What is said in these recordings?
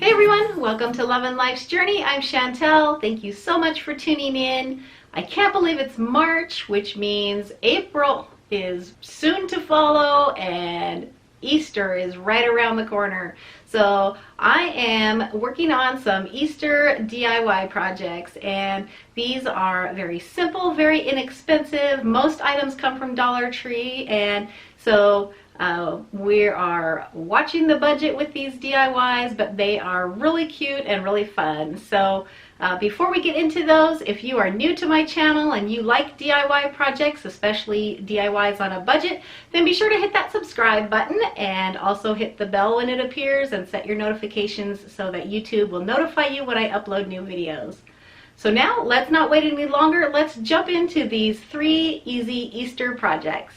Hey everyone, welcome to Love and Life's Journey. I'm Chantel. Thank you so much for tuning in. I can't believe it's March, which means April is soon to follow and Easter is right around the corner. So I am working on some Easter DIY projects, and these are very simple, very inexpensive. Most items come from Dollar Tree, and so we are watching the budget with these DIYs, but they are really cute and really fun. So before we get into those, if you are new to my channel and you like DIY projects, especially DIYs on a budget, then be sure to hit that subscribe button and also hit the bell when it appears and set your notifications so that YouTube will notify you when I upload new videos. So now, let's not wait any longer. Let's jump into these 3 easy Easter projects.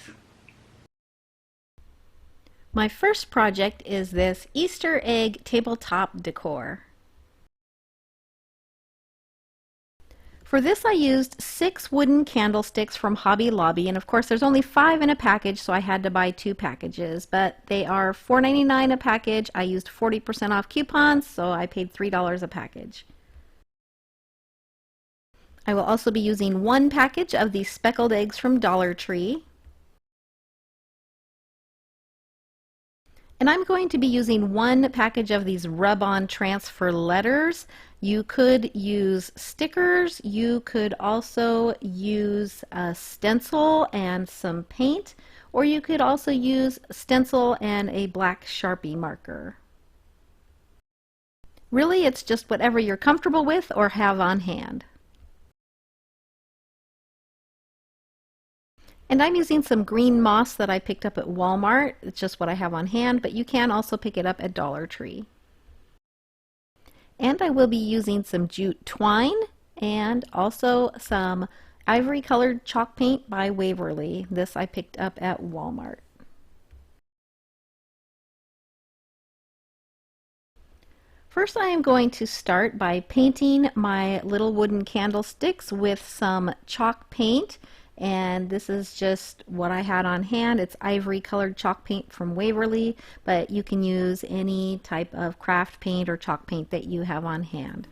My first project is this Easter egg tabletop decor. For this I used 6 wooden candlesticks from Hobby Lobby, and of course there's only 5 in a package, so I had to buy 2 packages, but they are $4.99 a package. I used 40% off coupons, so I paid $3 a package. I will also be using 1 package of these speckled eggs from Dollar Tree. And I'm going to be using 1 package of these rub-on transfer letters. You could use stickers. You could also use a stencil and some paint, or you could also use stencil and a black Sharpie marker. Really, it's just whatever you're comfortable with or have on hand. And I'm using some green moss that I picked up at Walmart. It's just what I have on hand, but you can also pick it up at Dollar Tree. And I will be using some jute twine and also some ivory colored chalk paint by Waverly. This I picked up at Walmart. First, I am going to start by painting my little wooden candlesticks with some chalk paint. And this is just what I had on hand. It's ivory colored chalk paint from Waverly, but you can use any type of craft paint or chalk paint that you have on hand.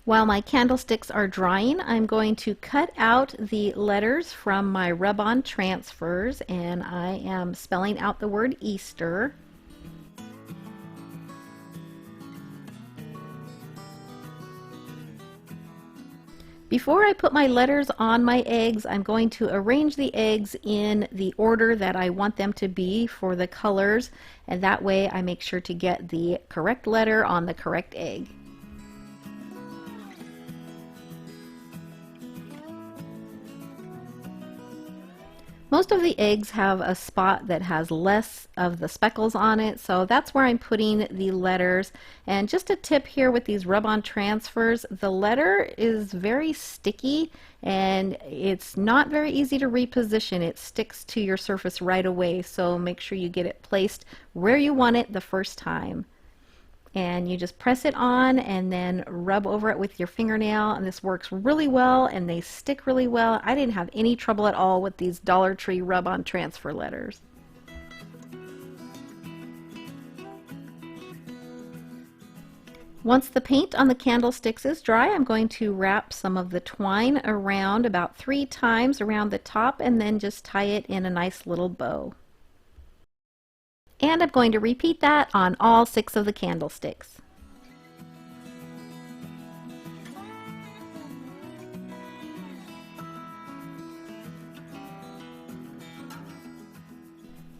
While my candlesticks are drying, I'm going to cut out the letters from my rub-on transfers, and I am spelling out the word Easter. Before I put my letters on my eggs, I'm going to arrange the eggs in the order that I want them to be for the colors, and that way I make sure to get the correct letter on the correct egg. Most of the eggs have a spot that has less of the speckles on it, so that's where I'm putting the letters. And just a tip here with these rub-on transfers, the letter is very sticky and it's not very easy to reposition. It sticks to your surface right away, so make sure you get it placed where you want it the first time. And you just press it on and then rub over it with your fingernail, and this works really well and they stick really well. I didn't have any trouble at all with these Dollar Tree rub-on transfer letters. Once the paint on the candlesticks is dry, I'm going to wrap some of the twine around about 3 times around the top and then just tie it in a nice little bow. And I'm going to repeat that on all 6 of the candlesticks.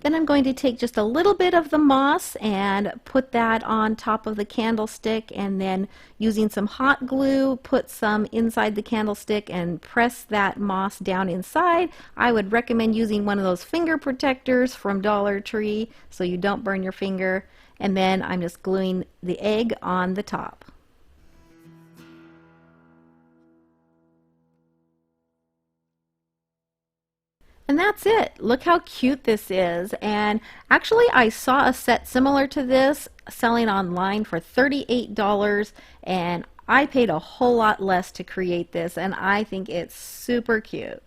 Then I'm going to take just a little bit of the moss and put that on top of the candlestick, and then using some hot glue, put some inside the candlestick and press that moss down inside. I would recommend using one of those finger protectors from Dollar Tree so you don't burn your finger. And then I'm just gluing the egg on the top. And that's it. Look how cute this is. And actually I saw a set similar to this selling online for $38, and I paid a whole lot less to create this, and I think it's super cute.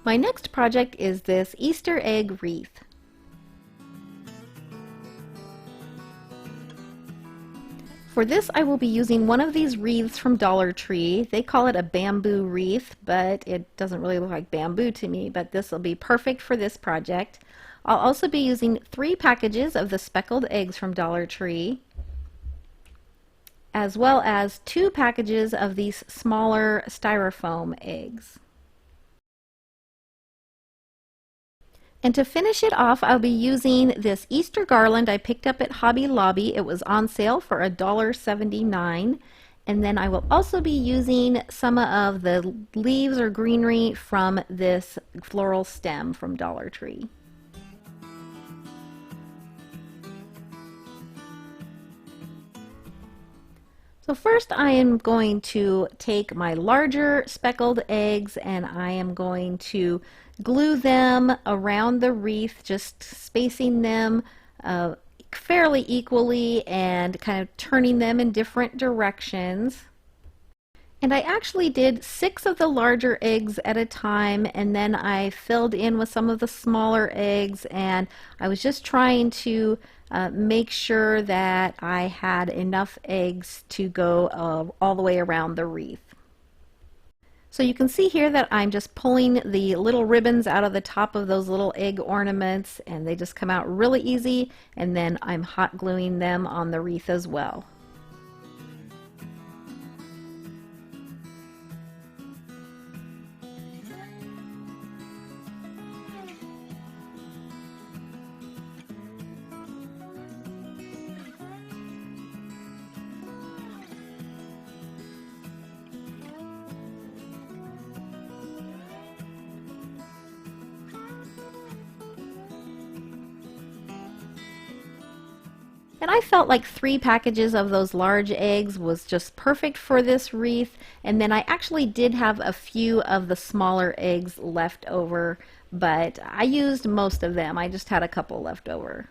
My next project is this Easter egg wreath. For this, I will be using one of these wreaths from Dollar Tree. They call it a bamboo wreath, but it doesn't really look like bamboo to me, but this will be perfect for this project. I'll also be using 3 packages of the speckled eggs from Dollar Tree, as well as 2 packages of these smaller styrofoam eggs. And to finish it off, I'll be using this Easter garland I picked up at Hobby Lobby. It was on sale for $1.79. And then I will also be using some of the leaves or greenery from this floral stem from Dollar Tree. So first I am going to take my larger speckled eggs and I am going to glue them around the wreath, just spacing them fairly equally and kind of turning them in different directions. And I actually did 6 of the larger eggs at a time, and then I filled in with some of the smaller eggs, and I was just trying to make sure that I had enough eggs to go all the way around the wreath. So you can see here that I'm just pulling the little ribbons out of the top of those little egg ornaments, and they just come out really easy, and then I'm hot gluing them on the wreath as well. And I felt like 3 packages of those large eggs was just perfect for this wreath. And then I actually did have a few of the smaller eggs left over, but I used most of them. I just had a couple left over.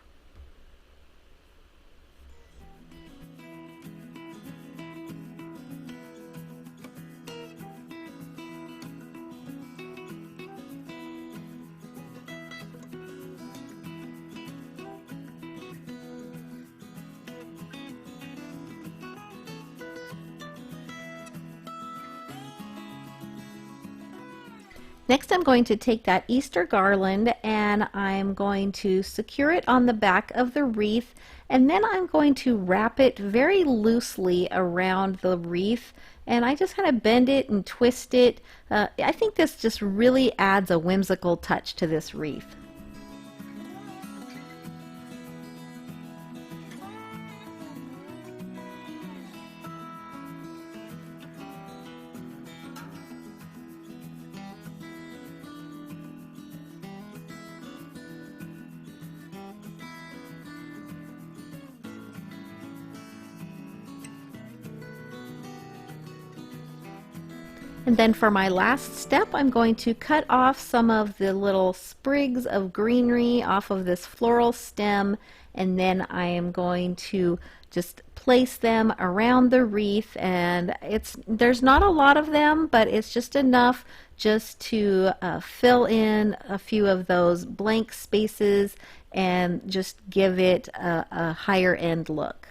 Next, I'm going to take that Easter garland and I'm going to secure it on the back of the wreath, and then I'm going to wrap it very loosely around the wreath, and I just kind of bend it and twist it. I think this just really adds a whimsical touch to this wreath. And then for my last step, I'm going to cut off some of the little sprigs of greenery off of this floral stem, and then I am going to just place them around the wreath. And there's not a lot of them, but it's just enough just to fill in a few of those blank spaces and just give it a higher end look.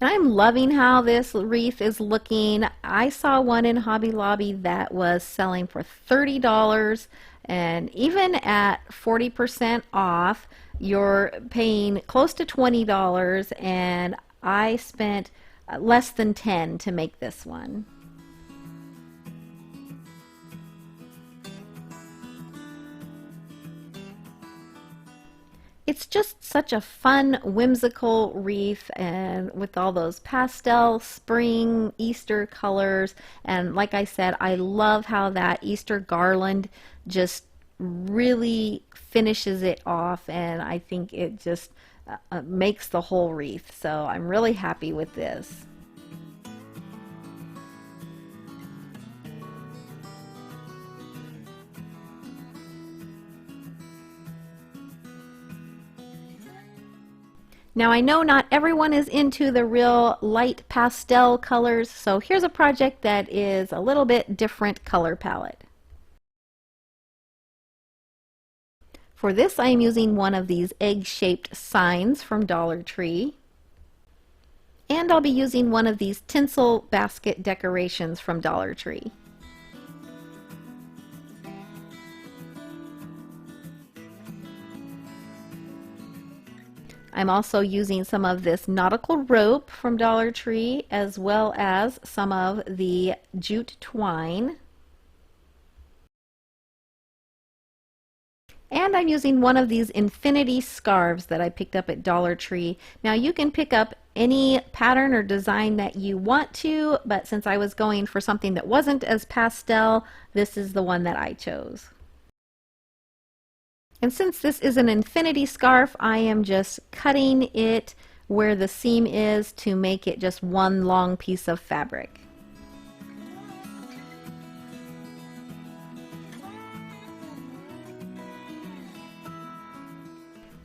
And I'm loving how this wreath is looking. I saw one in Hobby Lobby that was selling for $30, and even at 40% off, you're paying close to $20, and I spent less than $10 to make this one. It's just such a fun, whimsical wreath, and with all those pastel spring Easter colors. And like I said, I love how that Easter garland just really finishes it off, and I think it just makes the whole wreath. So I'm really happy with this. Now I know not everyone is into the real light pastel colors, so here's a project that is a little bit different color palette. For this I am using one of these egg-shaped signs from Dollar Tree. And I'll be using one of these tinsel basket decorations from Dollar Tree. I'm also using some of this nautical rope from Dollar Tree, as well as some of the jute twine. And I'm using one of these infinity scarves that I picked up at Dollar Tree. Now you can pick up any pattern or design that you want to, but since I was going for something that wasn't as pastel, this is the one that I chose. And since this is an infinity scarf, I am just cutting it where the seam is to make it just one long piece of fabric.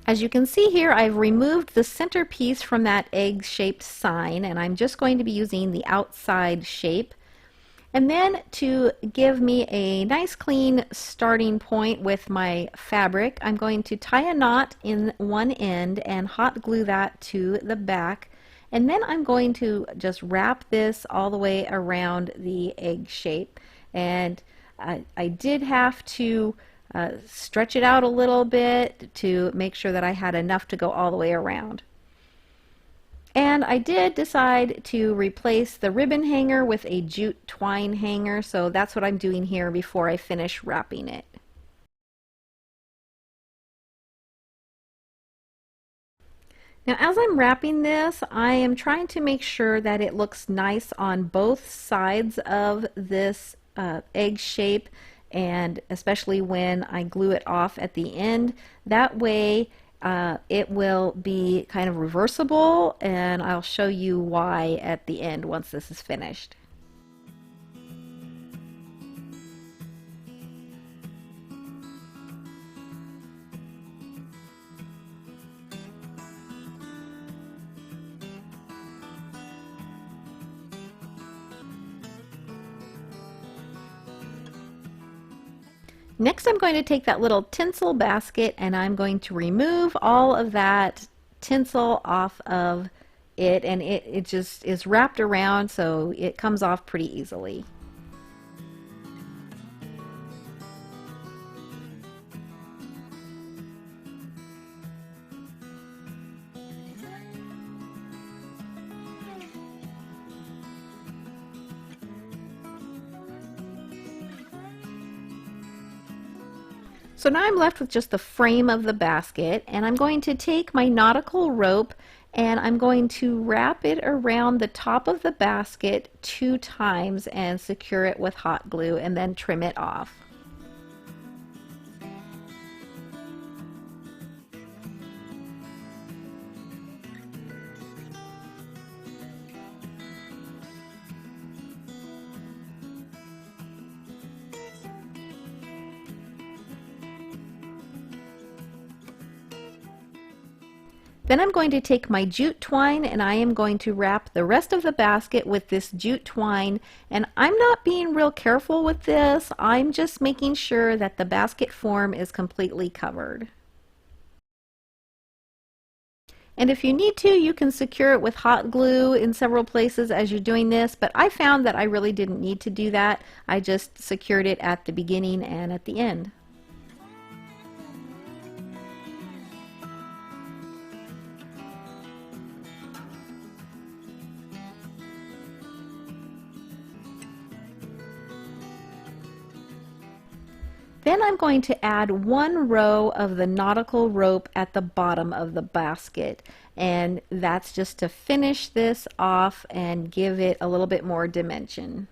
As you can see here, I've removed the centerpiece from that egg-shaped sign, and I'm just going to be using the outside shape. And then to give me a nice clean starting point with my fabric, I'm going to tie a knot in one end and hot glue that to the back. And then I'm going to just wrap this all the way around the egg shape. And I did have to stretch it out a little bit to make sure that I had enough to go all the way around. And I did decide to replace the ribbon hanger with a jute twine hanger, so that's what I'm doing here before I finish wrapping it. Now as I'm wrapping this, I am trying to make sure that it looks nice on both sides of this egg shape, and especially when I glue it off at the end. That way it will be kind of reversible, and I'll show you why at the end once this is finished. Next, I'm going to take that little tinsel basket and I'm going to remove all of that tinsel off of it, and it just is wrapped around so it comes off pretty easily. So now I'm left with just the frame of the basket, and I'm going to take my nautical rope and I'm going to wrap it around the top of the basket 2 times and secure it with hot glue and then trim it off. Then I'm going to take my jute twine and I am going to wrap the rest of the basket with this jute twine, and I'm not being real careful with this. I'm just making sure that the basket form is completely covered. And if you need to, you can secure it with hot glue in several places as you're doing this, but I found that I really didn't need to do that. I just secured it at the beginning and at the end. Then I'm going to add 1 row of the nautical rope at the bottom of the basket, and that's just to finish this off and give it a little bit more dimension.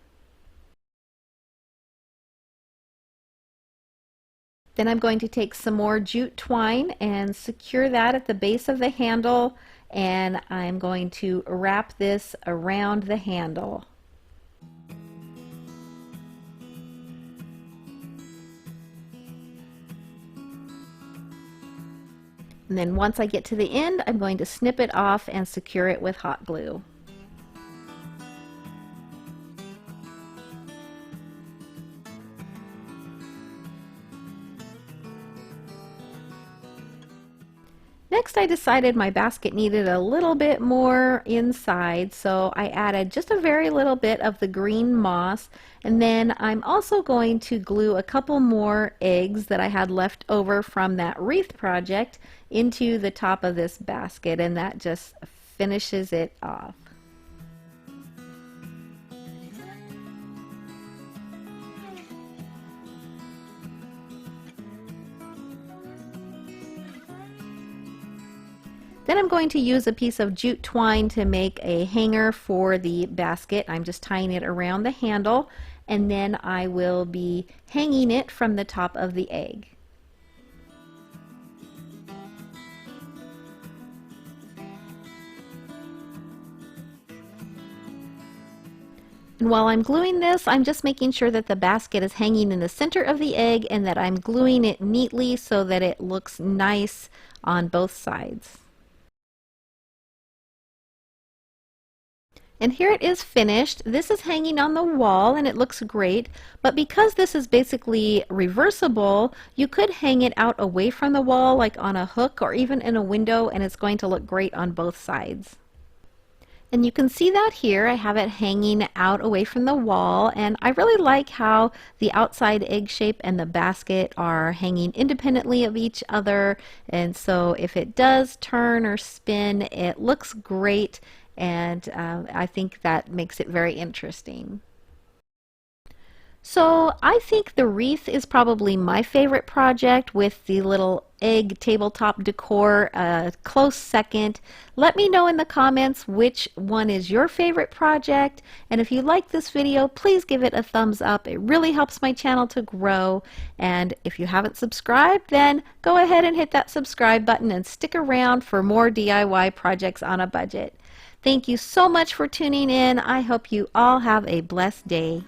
Then I'm going to take some more jute twine and secure that at the base of the handle, and I'm going to wrap this around the handle. And then once I get to the end, I'm going to snip it off and secure it with hot glue. Next, I decided my basket needed a little bit more inside, so I added just a very little bit of the green moss, and then I'm also going to glue a couple more eggs that I had left over from that wreath project into the top of this basket, and that just finishes it off. Then I'm going to use a piece of jute twine to make a hanger for the basket. I'm just tying it around the handle, and then I will be hanging it from the top of the egg. And while I'm gluing this, I'm just making sure that the basket is hanging in the center of the egg and that I'm gluing it neatly so that it looks nice on both sides. And here it is finished. This is hanging on the wall and it looks great, but because this is basically reversible, you could hang it out away from the wall like on a hook or even in a window, and it's going to look great on both sides. And you can see that here. I have it hanging out away from the wall, and I really like how the outside egg shape and the basket are hanging independently of each other, and so if it does turn or spin, it looks great, and I think that makes it very interesting. So I think the wreath is probably my favorite project, with the little egg tabletop decor a close second. Let me know in the comments which one is your favorite project, and if you like this video, please give it a thumbs up. It really helps my channel to grow, and if you haven't subscribed, then go ahead and hit that subscribe button and stick around for more DIY projects on a budget. Thank you so much for tuning in. I hope you all have a blessed day.